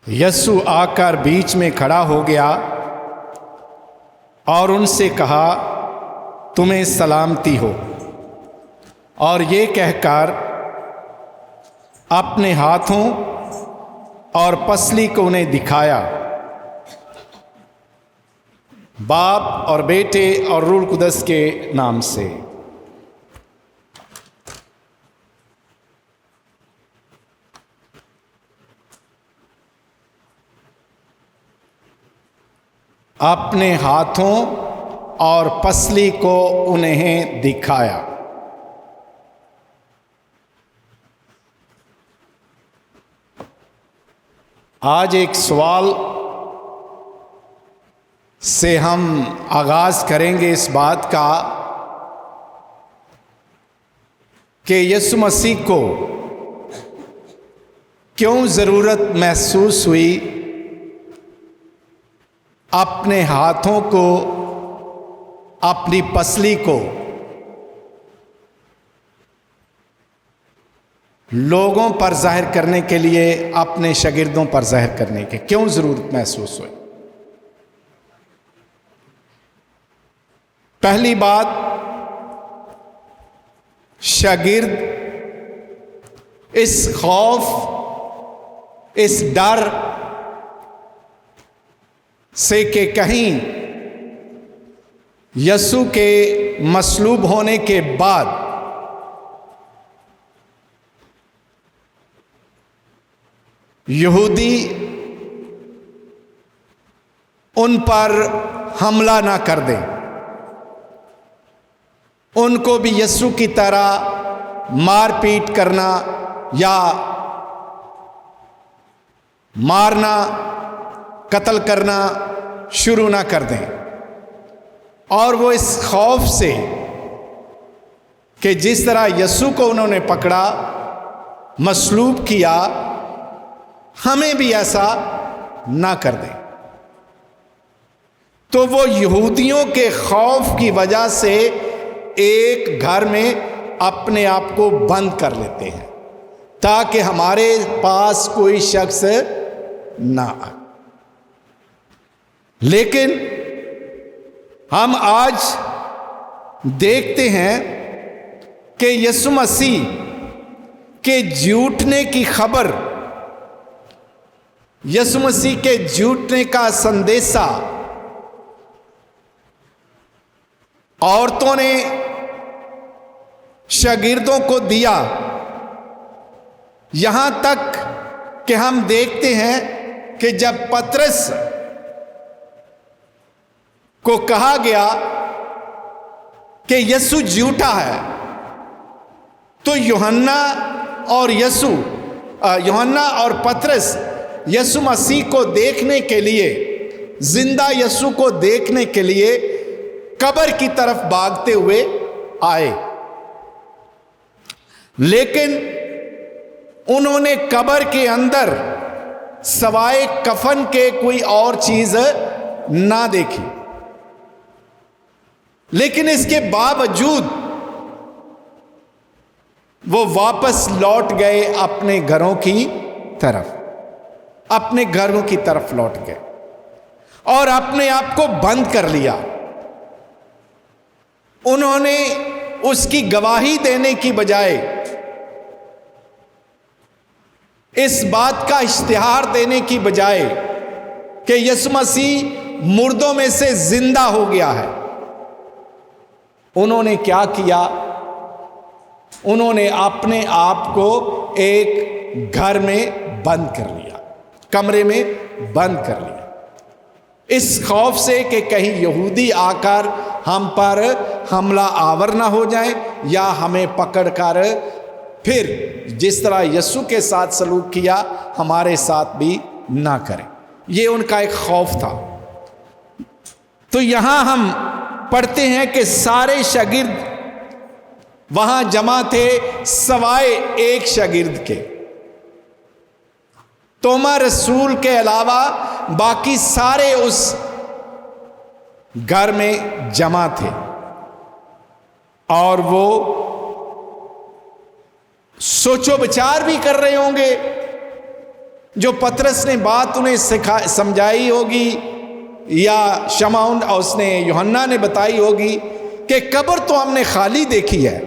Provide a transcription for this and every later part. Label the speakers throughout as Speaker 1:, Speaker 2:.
Speaker 1: یسوع آ کر بیچ میں کھڑا ہو گیا اور ان سے کہا، تمہیں سلامتی ہو، اور یہ کہہ کر اپنے ہاتھوں اور پسلی کو انہیں دکھایا۔ باپ اور بیٹے اور روح القدس کے نام سے۔ اپنے ہاتھوں اور پسلی کو انہیں دکھایا۔ آج ایک سوال سے ہم آغاز کریں گے اس بات کا کہ یسوع مسیح کو کیوں ضرورت محسوس ہوئی اپنے ہاتھوں کو، اپنی پسلی کو لوگوں پر ظاہر کرنے کے لیے، اپنے شاگردوں پر ظاہر کرنے کے کیوں ضرورت محسوس ہوئی؟ پہلی بات، شاگرد اس خوف، اس ڈر سے کہ کہیں یسوع کے مصلوب ہونے کے بعد یہودی ان پر حملہ نہ کر دیں، ان کو بھی یسوع کی طرح مار پیٹ کرنا یا مارنا، قتل کرنا شروع نہ کر دیں۔ اور وہ اس خوف سے کہ جس طرح یسوع کو انہوں نے پکڑا، مصلوب کیا، ہمیں بھی ایسا نہ کر دیں، تو وہ یہودیوں کے خوف کی وجہ سے ایک گھر میں اپنے آپ کو بند کر لیتے ہیں تاکہ ہمارے پاس کوئی شخص نہ آئے۔ لیکن ہم آج دیکھتے ہیں کہ یسوع مسیح کے جھوٹنے کی خبر، یسوع مسیح کے جھوٹنے کا سندیسہ عورتوں نے شاگردوں کو دیا، یہاں تک کہ ہم دیکھتے ہیں کہ جب پطرس کو کہا گیا کہ یسوع جھوٹا ہے، تو یوحنا اور پطرس یسوع مسیح کو دیکھنے کے لیے، زندہ یسوع کو دیکھنے کے لیے قبر کی طرف بھاگتے ہوئے آئے، لیکن انہوں نے قبر کے اندر سوائے کفن کے کوئی اور چیز نہ دیکھی۔ لیکن اس کے باوجود وہ واپس لوٹ گئے اپنے گھروں کی طرف لوٹ گئے اور اپنے آپ کو بند کر لیا۔ انہوں نے اس کی گواہی دینے کی بجائے، اس بات کا اشتہار دینے کی بجائے کہ یسوع مسیح مردوں میں سے زندہ ہو گیا ہے، انہوں نے کیا کیا؟ انہوں نے اپنے آپ کو ایک گھر میں بند کر لیا، کمرے میں بند کر لیا، اس خوف سے کہ کہیں یہودی آ کر ہم پر حملہ آور نہ ہو جائیں یا ہمیں پکڑ کر پھر جس طرح یسوع کے ساتھ سلوک کیا ہمارے ساتھ بھی نہ کریں۔ یہ ان کا ایک خوف تھا۔ تو یہاں ہم پڑھتے ہیں کہ سارے شاگرد وہاں جمع تھے سوائے ایک شاگرد کے، توما رسول کے علاوہ باقی سارے اس گھر میں جمع تھے، اور وہ سوچو بچار بھی کر رہے ہوں گے جو پطرس نے بات انہیں سمجھائی ہوگی یا شمعون اور اس نے یوحنا نے بتائی ہوگی کہ قبر تو ہم نے خالی دیکھی ہے،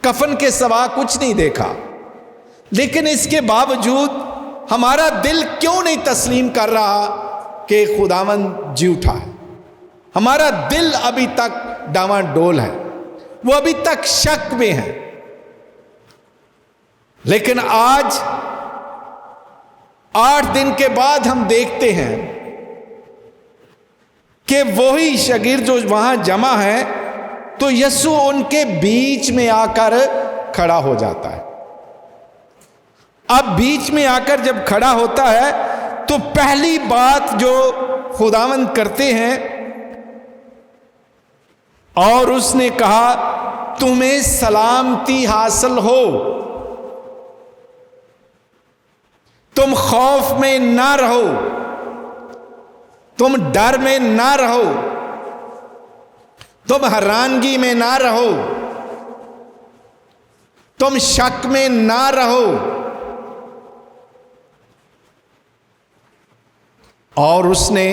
Speaker 1: کفن کے سوا کچھ نہیں دیکھا، لیکن اس کے باوجود ہمارا دل کیوں نہیں تسلیم کر رہا کہ خداوند جی اٹھا ہے؟ ہمارا دل ابھی تک ڈاواں ڈول ہے، وہ ابھی تک شک میں ہے۔ لیکن آج 8 دن کے بعد ہم دیکھتے ہیں کہ وہی شاگرد جو وہاں جمع ہیں تو یسوع ان کے بیچ میں آ کر کھڑا ہو جاتا ہے۔ اب بیچ میں آ کر جب کھڑا ہوتا ہے تو پہلی بات جو خداوند کرتے ہیں، اور اس نے کہا تمہیں سلامتی حاصل ہو، تم خوف میں نہ رہو، تم ڈر میں نہ رہو، تم حیرانگی میں نہ رہو، تم شک میں نہ رہو۔ اور اس نے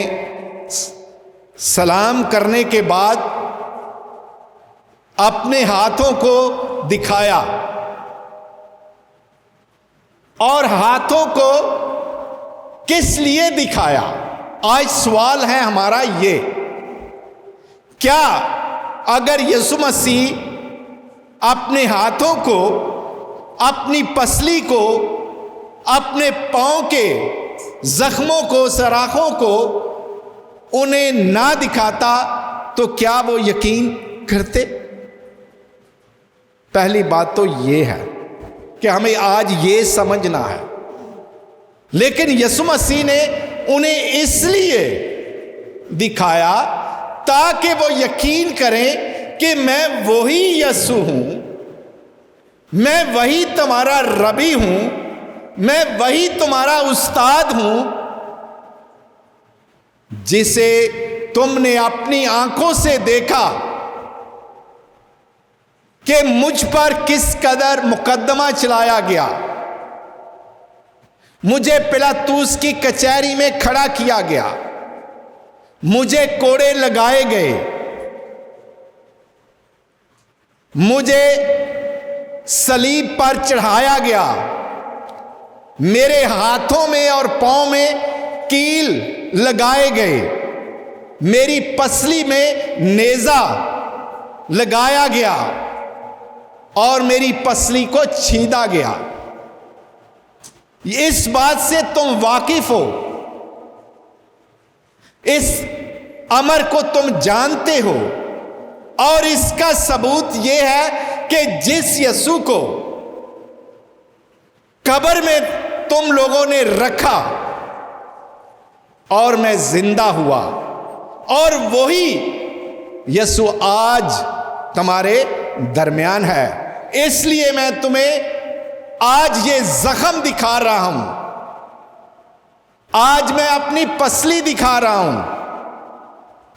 Speaker 1: سلام کرنے کے بعد اپنے ہاتھوں کو دکھایا، اور ہاتھوں کو کس لیے دکھایا؟ آج سوال ہے ہمارا یہ، کیا اگر یسوع مسیح اپنے ہاتھوں کو، اپنی پسلی کو، اپنے پاؤں کے زخموں کو، سراخوں کو انہیں نہ دکھاتا تو کیا وہ یقین کرتے؟ پہلی بات تو یہ ہے کہ ہمیں آج یہ سمجھنا ہے، لیکن یسوع مسیح نے انہیں اس لیے دکھایا تاکہ وہ یقین کریں کہ میں وہی یسوع ہوں، میں وہی تمہارا ربی ہوں، میں وہی تمہارا استاد ہوں جسے تم نے اپنی آنکھوں سے دیکھا کہ مجھ پر کس قدر مقدمہ چلایا گیا، مجھے پلاطوس کی کچہری میں کھڑا کیا گیا، مجھے کوڑے لگائے گئے، مجھے صلیب پر چڑھایا گیا، میرے ہاتھوں میں اور پاؤں میں کیل لگائے گئے، میری پسلی میں نیزہ لگایا گیا اور میری پسلی کو چھیدا گیا۔ اس بات سے تم واقف ہو، اس امر کو تم جانتے ہو، اور اس کا ثبوت یہ ہے کہ جس یسوع کو قبر میں تم لوگوں نے رکھا اور میں زندہ ہوا، اور وہی یسوع آج تمہارے درمیان ہے۔ اس لیے میں تمہیں آج یہ زخم دکھا رہا ہوں، آج میں اپنی پسلی دکھا رہا ہوں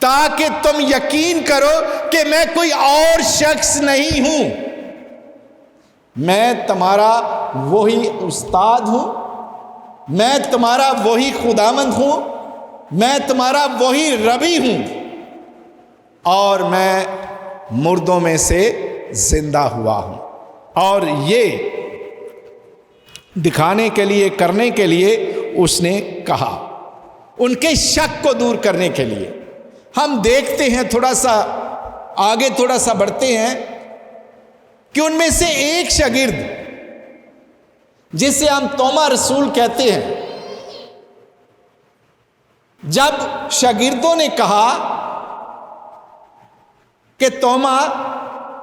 Speaker 1: تاکہ تم یقین کرو کہ میں کوئی اور شخص نہیں ہوں، میں تمہارا وہی استاد ہوں، میں تمہارا وہی خداوند ہوں، میں تمہارا وہی ربی ہوں، اور میں مردوں میں سے زندہ ہوا ہوں۔ اور یہ دکھانے کے لیے، کرنے کے لیے اس نے کہا، ان کے شک کو دور کرنے کے لیے۔ ہم دیکھتے ہیں، تھوڑا سا آگے تھوڑا سا بڑھتے ہیں کہ ان میں سے ایک شاگرد جسے ہم توما رسول کہتے ہیں، جب شاگردوں نے کہا کہ توما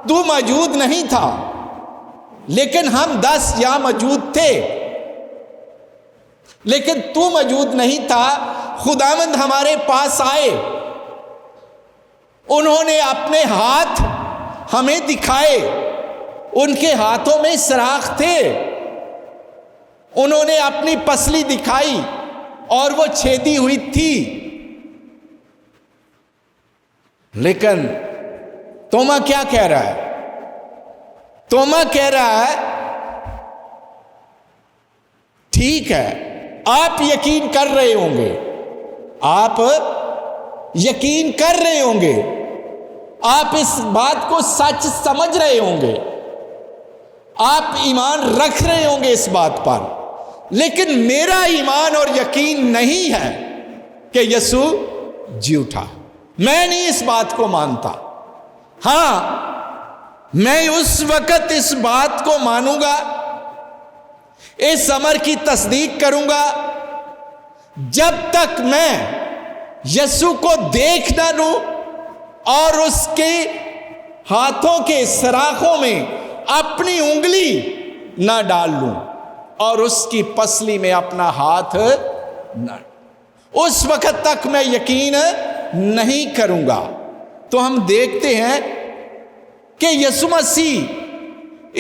Speaker 1: تو موجود نہیں تھا لیکن ہم 10 یہاں موجود تھے، لیکن تو موجود نہیں تھا، خداوند ہمارے پاس آئے، انہوں نے اپنے ہاتھ ہمیں دکھائے، ان کے ہاتھوں میں سراخ تھے، انہوں نے اپنی پسلی دکھائی اور وہ چھیدی ہوئی تھی۔ لیکن توما کیا کہہ رہا ہے؟ توما کہہ رہا ہے ٹھیک ہے، آپ یقین کر رہے ہوں گے، آپ یقین کر رہے ہوں گے، آپ اس بات کو سچ سمجھ رہے ہوں گے، آپ ایمان رکھ رہے ہوں گے اس بات پر، لیکن میرا ایمان اور یقین نہیں ہے کہ یسوع جی اٹھا۔ میں نہیں اس بات کو مانتا۔ ہاں، میں اس وقت اس بات کو مانوں گا، اس امر کی تصدیق کروں گا، جب تک میں یسوع کو دیکھ نہ لوں اور اس کے ہاتھوں کے سراخوں میں اپنی انگلی نہ ڈال لوں اور اس کی پسلی میں اپنا ہاتھ نہ، اس وقت تک میں یقین نہیں کروں گا۔ تو ہم دیکھتے ہیں کہ یسوع مسیح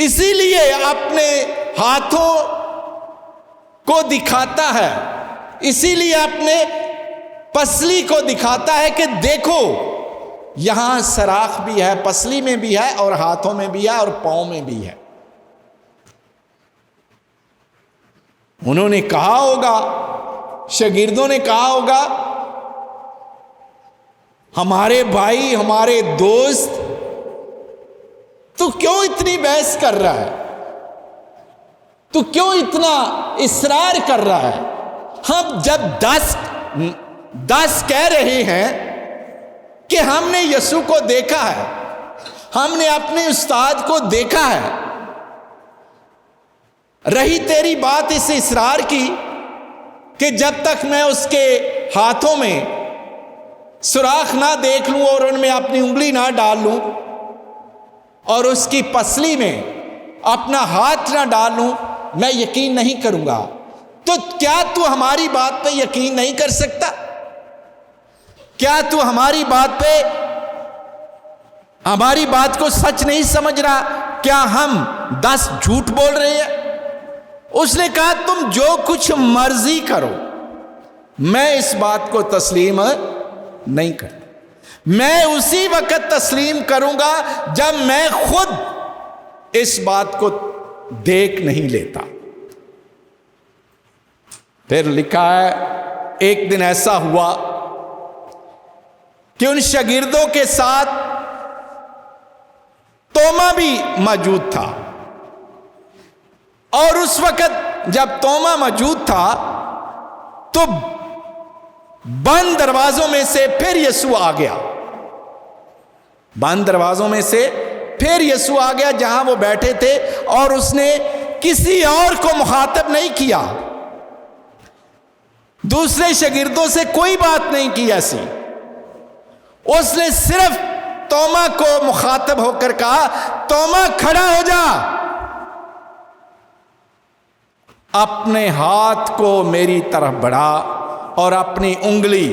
Speaker 1: اسی لیے اپنے ہاتھوں کو دکھاتا ہے، اسی لیے اپنے پسلی کو دکھاتا ہے کہ دیکھو یہاں سراخ بھی ہے، پسلی میں بھی ہے اور ہاتھوں میں بھی ہے اور پاؤں میں بھی ہے۔ انہوں نے کہا ہوگا، شاگردوں نے کہا ہوگا، ہمارے بھائی، ہمارے دوست، تو کیوں اتنی بحث کر رہا ہے؟ تو کیوں اتنا اصرار کر رہا ہے؟ ہم جب 10 کہہ رہے ہیں کہ ہم نے یسوع کو دیکھا ہے، ہم نے اپنے استاد کو دیکھا ہے، رہی تیری بات اس اصرار کی کہ جب تک میں اس کے ہاتھوں میں سوراخ نہ دیکھ لوں اور ان میں اپنی انگلی نہ ڈال لوں اور اس کی پسلی میں اپنا ہاتھ نہ ڈال لوں، میں یقین نہیں کروں گا۔ تو کیا تو ہماری بات پہ یقین نہیں کر سکتا؟ کیا تو ہماری بات پہ، ہماری بات کو سچ نہیں سمجھ رہا؟ کیا ہم 10 جھوٹ بول رہے ہیں؟ اس نے کہا تم جو کچھ مرضی کرو، میں اس بات کو تسلیم نہیں کرتا۔ میں اسی وقت تسلیم کروں گا جب میں خود اس بات کو دیکھ نہیں لیتا۔ پھر لکھا ہے ایک دن ایسا ہوا کہ ان شاگردوں کے ساتھ توما بھی موجود تھا، اور اس وقت جب توما موجود تھا تو بند دروازوں میں سے پھر یسوع آ گیا، بند دروازوں میں سے پھر یسوع آ گیا جہاں وہ بیٹھے تھے، اور اس نے کسی اور کو مخاطب نہیں کیا، دوسرے شاگردوں سے کوئی بات نہیں کی ایسی، اس نے صرف توما کو مخاطب ہو کر کہا توما کھڑا ہو جا، اپنے ہاتھ کو میری طرف بڑھا اور اپنی انگلی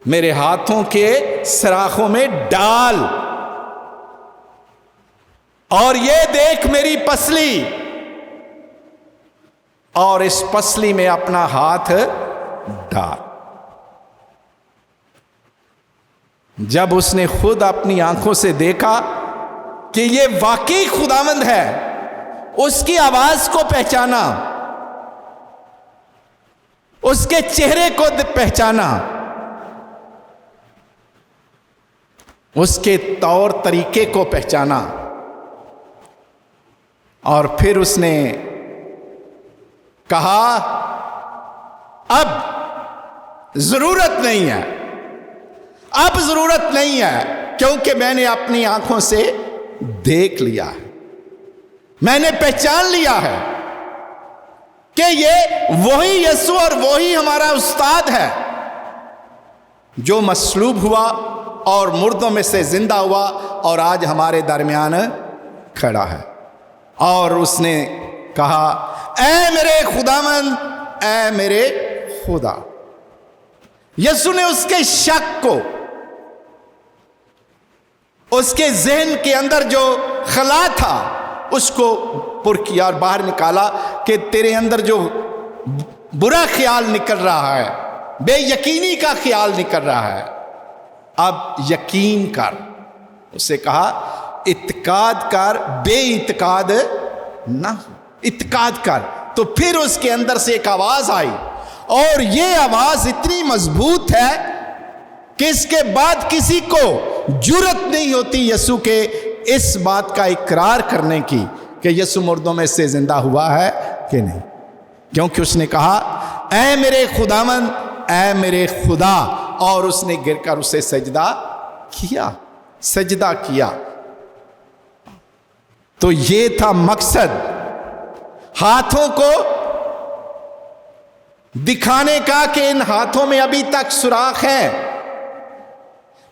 Speaker 1: میرے ہاتھوں کے سراخوں میں ڈال، اور یہ دیکھ میری پسلی، اور اس پسلی میں اپنا ہاتھ ڈال۔ جب اس نے خود اپنی آنکھوں سے دیکھا کہ یہ واقعی خداوند ہے، اس کی آواز کو پہچانا، اس کے چہرے کو پہچانا، اس کے طور طریقے کو پہچانا، اور پھر اس نے کہا اب ضرورت نہیں ہے، اب ضرورت نہیں ہے، کیونکہ میں نے اپنی آنکھوں سے دیکھ لیا ہے، میں نے پہچان لیا ہے کہ یہ وہی یسوع اور وہی ہمارا استاد ہے جو مصلوب ہوا اور مردوں میں سے زندہ ہوا اور آج ہمارے درمیان کھڑا ہے۔ اور اس نے کہا اے میرے خداوند، اے میرے خدا۔ یسوع نے اس کے شک کو، اس کے ذہن کے اندر جو خلا تھا اس کو پر کیا اور باہر نکالا کہ تیرے اندر جو برا خیال نکل رہا ہے، بے یقینی کا خیال نکل رہا ہے، اب یقین کر۔ اسے کہا اعتقاد کر، بے اعتقاد نہ ہو، اعتقاد کر، تو پھر اس کے اندر سے ایک آواز آئی، اور یہ آواز اتنی مضبوط ہے کہ اس کے بعد کسی کو جرأت نہیں ہوتی یسوع کے اس بات کا اقرار کرنے کی کہ یسوع مردوں میں سے زندہ ہوا ہے کہ نہیں، کیونکہ اس نے کہا اے میرے خداوند، اے میرے خدا، اور اس نے گر کر اسے سجدہ کیا۔ تو یہ تھا مقصد، ہاتھوں کو دکھانے کا کہ ان ہاتھوں میں ابھی تک سوراخ ہے،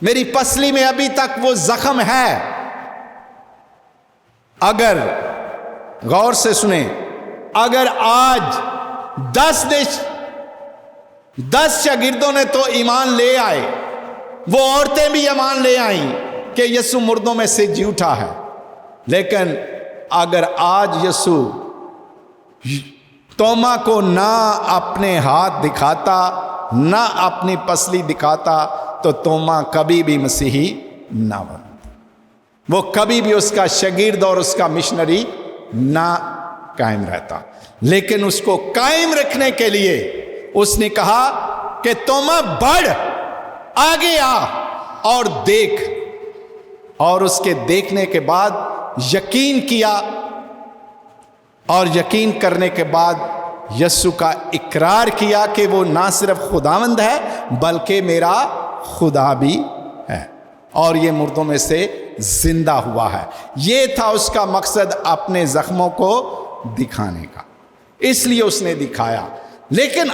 Speaker 1: میری پسلی میں ابھی تک وہ زخم ہے۔ اگر غور سے سنیں، اگر آج 10 شاگردوں نے تو ایمان لے آئے، وہ عورتیں بھی ایمان لے آئیں کہ یسوع مردوں میں سے جی اٹھا ہے، لیکن اگر آج یسوع توما کو نہ اپنے ہاتھ دکھاتا، نہ اپنی پسلی دکھاتا، تو توما کبھی بھی مسیحی نہ بنتا، وہ کبھی بھی اس کا شاگرد اور اس کا مشنری نہ قائم رہتا۔ لیکن اس کو قائم رکھنے کے لیے اس نے کہا کہ توما بڑھ، آگے آ اور دیکھ، اور اس کے دیکھنے کے بعد یقین کیا، اور یقین کرنے کے بعد یسوع کا اقرار کیا کہ وہ نہ صرف خداوند ہے بلکہ میرا خدا بھی ہے، اور یہ مردوں میں سے زندہ ہوا ہے۔ یہ تھا اس کا مقصد، اپنے زخموں کو دکھانے کا، اس لیے اس نے دکھایا۔ لیکن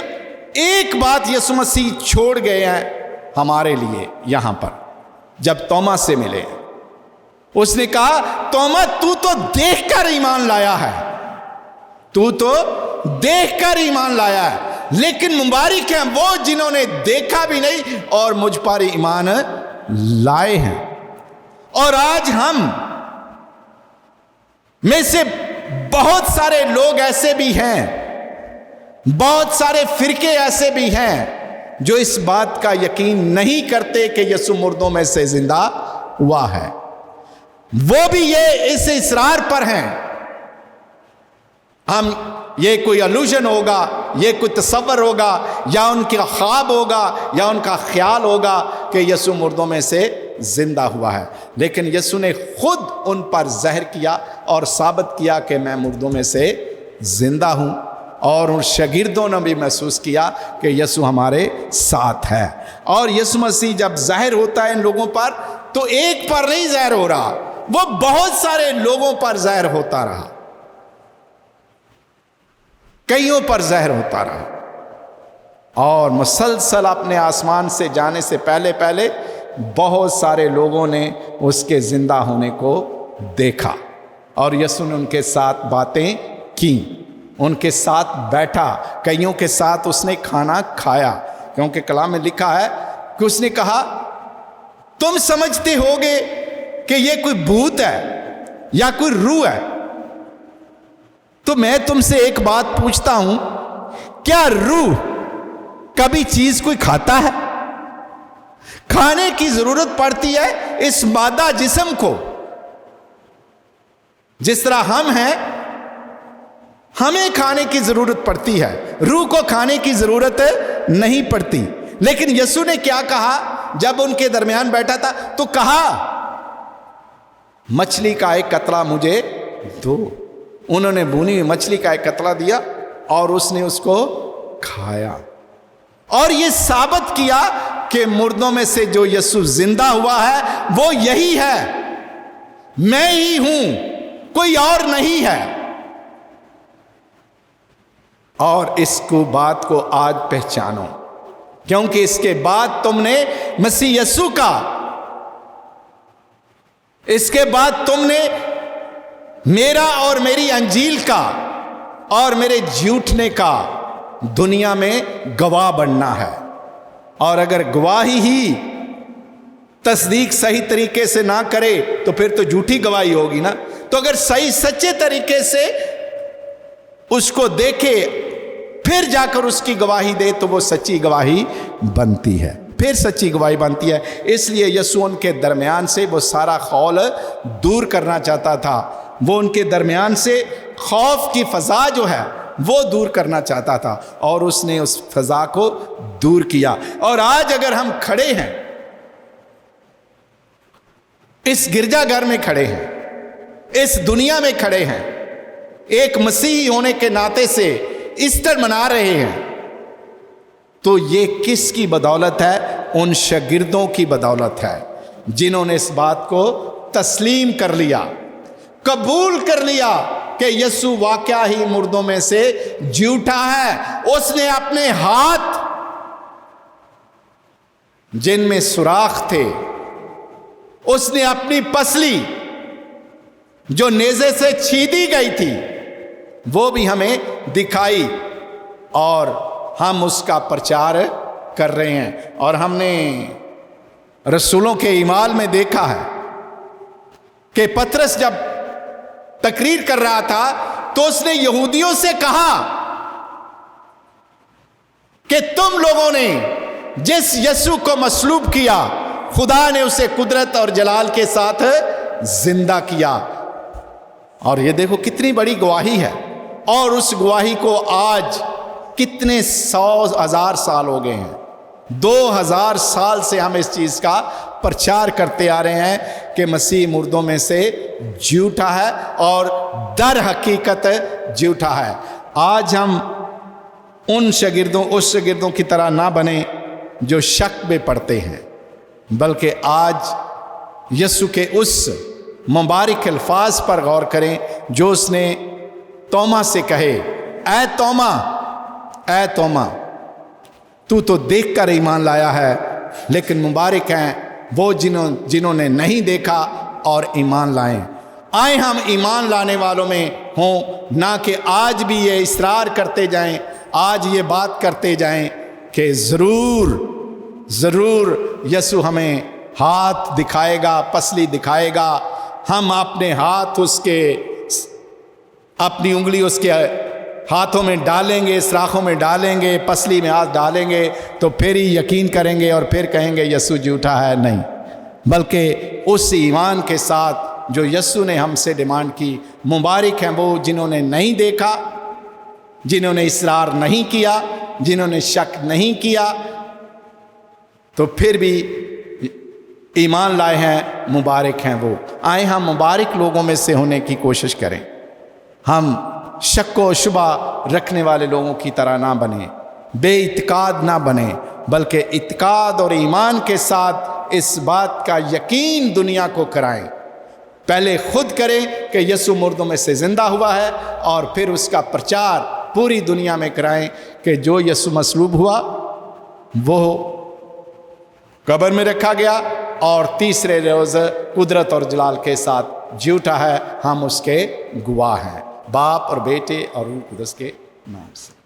Speaker 1: ایک بات یسوع مسیح چھوڑ گئے ہیں ہمارے لیے یہاں پر، جب توما سے ملے اس نے کہا توما تو دیکھ کر ایمان لایا ہے، تو دیکھ کر ایمان لایا ہے، لیکن مبارک ہیں وہ جنہوں نے دیکھا بھی نہیں اور مجھ پر ایمان لائے ہیں۔ اور آج ہم میں سے بہت سارے لوگ ایسے بھی ہیں، بہت سارے فرقے ایسے بھی ہیں جو اس بات کا یقین نہیں کرتے کہ یسوع مردوں میں سے زندہ ہوا ہے، وہ بھی یہ اس اصرار پر ہیں ہم یہ کوئی الوژن ہوگا، یہ کوئی تصور ہوگا، یا ان کا خواب ہوگا، یا ان کا خیال ہوگا کہ یسوع مردوں میں سے زندہ ہوا ہے، لیکن یسوع نے خود ان پر زہر کیا اور ثابت کیا کہ میں مردوں میں سے زندہ ہوں، اور ان شاگردوں نے بھی محسوس کیا کہ یسوع ہمارے ساتھ ہے۔ اور یسوع مسیح جب ظاہر ہوتا ہے ان لوگوں پر تو ایک پر نہیں ظاہر ہو رہا، وہ بہت سارے لوگوں پر ظاہر ہوتا رہا، کئیوں پر ظاہر ہوتا رہا، اور مسلسل اپنے آسمان سے جانے سے پہلے بہت سارے لوگوں نے اس کے زندہ ہونے کو دیکھا، اور یسوع نے ان کے ساتھ باتیں کی، ان کے ساتھ بیٹھا، کئیوں کے ساتھ اس نے کھانا کھایا، کیونکہ کلام میں لکھا ہے کہ اس نے کہا تم سمجھتے ہوگے کہ یہ کوئی بھوت ہے یا کوئی روح ہے، تو میں تم سے ایک بات پوچھتا ہوں، کیا روح کبھی چیز کوئی کھاتا ہے؟ کھانے کی ضرورت پڑتی ہے اس مادہ جسم کو، جس طرح ہم ہیں ہمیں کھانے کی ضرورت پڑتی ہے، روح کو کھانے کی ضرورت نہیں پڑتی۔ لیکن یسوع نے کیا کہا جب ان کے درمیان بیٹھا تھا؟ تو کہا مچھلی کا ایک قطرہ مجھے دو۔ انہوں نے بھونی ہوئی مچھلی کا ایک قطرہ دیا اور اس نے اس کو کھایا، اور یہ ثابت کیا کہ مردوں میں سے جو یسوع زندہ ہوا ہے وہ یہی ہے، میں ہی ہوں، کوئی اور نہیں ہے۔ اور اس کو بات کو آج پہچانو، کیونکہ اس کے بعد تم نے مسیح یسوع کا، اس کے بعد تم نے میرا اور میری انجیل کا اور میرے جھوٹنے کا دنیا میں گواہ بننا ہے۔ اور اگر گواہی ہی تصدیق صحیح طریقے سے نہ کرے تو پھر تو جھوٹی گواہی ہوگی نا۔ تو اگر صحیح سچے طریقے سے اس کو دیکھے پھر جا کر اس کی گواہی دے تو وہ سچی گواہی بنتی ہے، پھر سچی گواہی بنتی ہے۔ اس لیے یسوع ان کے درمیان سے وہ سارا خول دور کرنا چاہتا تھا، وہ ان کے درمیان سے خوف کی فضا جو ہے وہ دور کرنا چاہتا تھا اور اس نے اس فضا کو دور کیا۔ اور آج اگر ہم کھڑے ہیں، اس گرجا گھر میں کھڑے ہیں، اس دنیا میں کھڑے ہیں، ایک مسیحی ہونے کے ناطے سے ایسٹر منا رہے ہیں، تو یہ کس کی بدولت ہے؟ ان شاگردوں کی بدولت ہے جنہوں نے اس بات کو تسلیم کر لیا، قبول کر لیا کہ یسوع واقعہ ہی مردوں میں سے جی اٹھا ہے۔ اس نے اپنے ہاتھ جن میں سوراخ تھے، اس نے اپنی پسلی جو نیزے سے چھیدی گئی تھی وہ بھی ہمیں دکھائی، اور ہم اس کا پرچار کر رہے ہیں۔ اور ہم نے رسولوں کے اعمال میں دیکھا ہے کہ پطرس جب تقریر کر رہا تھا تو اس نے یہودیوں سے کہا کہ تم لوگوں نے جس یسوع کو مصلوب کیا، خدا نے اسے قدرت اور جلال کے ساتھ زندہ کیا۔ اور یہ دیکھو کتنی بڑی گواہی ہے، اور اس گواہی کو آج کتنے 100,000 سال ہو گئے ہیں، 2000 سال سے ہم اس چیز کا پرچار کرتے آ رہے ہیں کہ مسیح مردوں میں سے جی اٹھا ہے، اور در حقیقت جی اٹھا ہے۔ آج ہم ان شاگردوں، اس شاگردوں کی طرح نہ بنیں جو شک میں پڑتے ہیں، بلکہ آج یسوع کے اس مبارک الفاظ پر غور کریں جو اس نے توما سے کہے، اے توما، اے توما، تو دیکھ کر ایمان لایا ہے، لیکن مبارک ہیں وہ جنہوں نے نہیں دیکھا اور ایمان لائیں۔ آئے ہم ایمان لانے والوں میں ہوں، نہ کہ آج بھی یہ اصرار کرتے جائیں، آج یہ بات کرتے جائیں کہ ضرور یسوع ہمیں ہاتھ دکھائے گا، پسلی دکھائے گا، ہم اپنے ہاتھ اپنی انگلی اس کے ہاتھوں میں ڈالیں گے، سراخوں میں ڈالیں گے، پسلی میں ہاتھ ڈالیں گے تو پھر ہی یقین کریں گے اور پھر کہیں گے یسوع جھوٹا ہے۔ نہیں، بلکہ اس ایمان کے ساتھ جو یسوع نے ہم سے ڈیمانڈ کی۔ مبارک ہیں وہ جنہوں نے نہیں دیکھا، جنہوں نے اصرار نہیں کیا، جنہوں نے شک نہیں کیا، تو پھر بھی ایمان لائے ہیں، مبارک ہیں وہ۔ آئے ہم مبارک لوگوں میں سے ہونے کی کوشش کریں، ہم شک و شبہ رکھنے والے لوگوں کی طرح نہ بنیں، بے اعتقاد نہ بنیں، بلکہ اعتقاد اور ایمان کے ساتھ اس بات کا یقین دنیا کو کرائیں۔ پہلے خود کریں کہ یسوع مردوں میں سے زندہ ہوا ہے، اور پھر اس کا پرچار پوری دنیا میں کرائیں کہ جو یسوع مصلوب ہوا وہ قبر میں رکھا گیا اور تیسرے روز قدرت اور جلال کے ساتھ جی اٹھا ہے، ہم اس کے گواہ ہیں، باپ اور بیٹے اور روح القدس کے نام سے۔